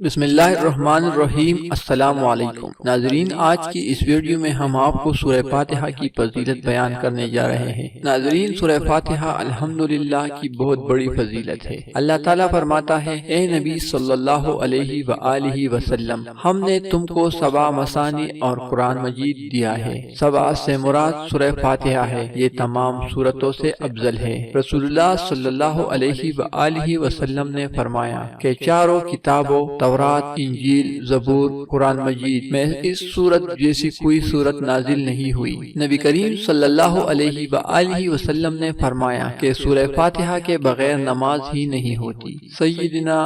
بسم اللہ الرحمن الرحیم۔ السلام علیکم ناظرین، آج کی اس ویڈیو میں ہم آپ کو سورہ فاتحہ کی فضیلت بیان کرنے جا رہے ہیں۔ ناظرین، سورہ فاتحہ الحمدللہ کی بہت بڑی فضیلت ہے۔ اللہ تعالیٰ فرماتا ہے، اے نبی صلی اللہ علیہ وآلہ وسلم، ہم نے تم کو سبع مثانی اور قرآن مجید دیا ہے۔ سبع سے مراد سورہ فاتحہ ہے، یہ تمام سورتوں سے افضل ہے۔ رسول اللہ صلی اللہ علیہ وآلہ وسلم نے فرمایا کہ چاروں کتابوں تورات، انجیل، زبور، قرآن مجید میں اس سورت جیسی کوئی سورت نازل نہیں ہوئی۔ نبی کریم صلی اللہ علیہ وآلہ وسلم نے فرمایا کہ سورہ فاتحہ کے بغیر نماز ہی نہیں ہوتی۔ سیدنا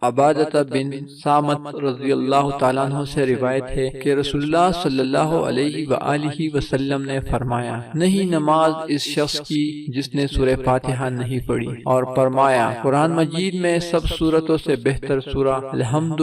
عبادہ بن صامت رضی اللہ تعالیٰ عنہ سے روایت ہے کہ رسول اللہ صلی اللہ علیہ وآلہ وسلم نے فرمایا، نہیں نماز اس شخص کی جس نے سورہ فاتحہ نہیں پڑھی، اور فرمایا قرآن مجید میں سب سورتوں سے بہتر سورہ الحمدللہ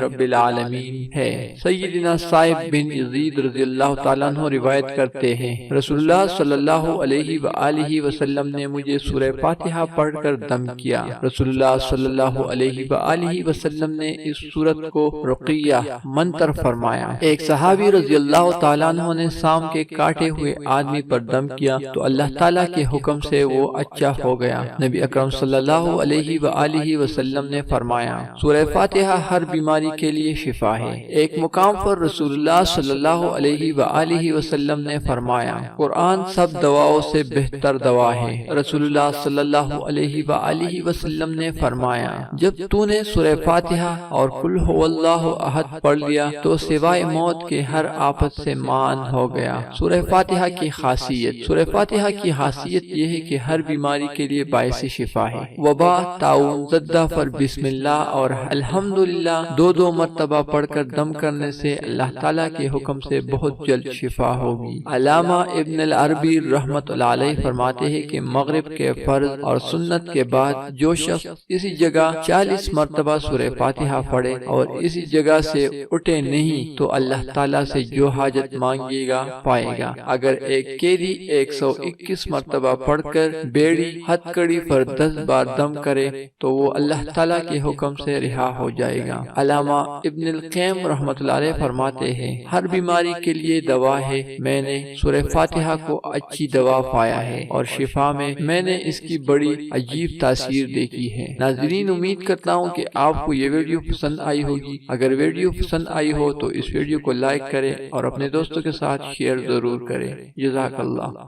رب العالمین ہے۔ سیدنا صائب بن یزید رضی اللہ تعالیٰ عنہ روایت کرتے ہیں، رسول اللہ صلی اللہ علیہ وآلہ وسلم نے مجھے سورہ فاتحہ پڑھ کر دم کیا۔ رسول اللہ صلی اللہ علیہ وآلہ وسلم نے اس سورت کو رقیہ منتر فرمایا۔ ایک صحابی رضی اللہ تعالیٰ عنہ نے سام کے کاٹے ہوئے آدمی پر دم کیا تو اللہ تعالیٰ کے حکم سے وہ اچھا ہو گیا۔ نبی اکرم صلی اللہ علیہ وآلہ وسلم نے فرمایا، سورہ فاتحہ ہر بیماری کے لیے شفا ہے۔ ایک مقام پر رسول اللہ صلی اللہ علیہ وآلہ وسلم نے فرمایا، قرآن سب دواؤں سے بہتر دوا ہے۔ رسول اللہ صلی اللہ علیہ وآلہ وسلم نے فرمایا، جب تو نے سورہ فاتحہ اور قل هو اللہ احد پڑھ لیا تو سوائے موت کے ہر آفت سے مان ہو گیا۔ سورہ فاتحہ کی خاصیت، سورہ فاتحہ کی خاصیت یہ ہے کہ ہر بیماری کے لیے باعث شفا ہے۔ وبا، طاعون زدہ پر بسم اللہ اور الحمدللہ دو مرتبہ پڑھ کر دم کرنے سے اللہ تعالیٰ کے حکم سے بہت جلد شفا ہوگی۔ علامہ ابن العربی رحمۃ اللہ علیہ فرماتے ہیں کہ مغرب کے فرض اور سنت کے بعد جو شخص اسی جگہ 40 مرتبہ سورہ فاتحہ پڑھے اور اسی جگہ سے اٹھے نہیں تو اللہ تعالیٰ سے جو حاجت مانگے گا پائے گا۔ اگر ایک قیدی 121 مرتبہ پڑھ کر بیڑی ہتھ کڑی پر 10 بار دم کرے تو وہ اللہ تعالیٰ کے حکم سے رہا ہو جائے گا۔ علامہ ابن القیم رحمۃ اللہ علیہ فرماتے ہیں، ہر بیماری کے لیے دوا ہے، میں نے سورہ فاتحہ کو اچھی دوا پایا ہے اور شفا میں نے اس کی بڑی عجیب تاثیر دیکھی ہے۔ ناظرین، امید کرتا ہوں کہ آپ کو یہ ویڈیو پسند آئی ہوگی۔ اگر ویڈیو پسند آئی ہو تو اس ویڈیو کو لائک کریں اور اپنے دوستوں کے ساتھ شیئر ضرور کریں۔ جزاک اللہ۔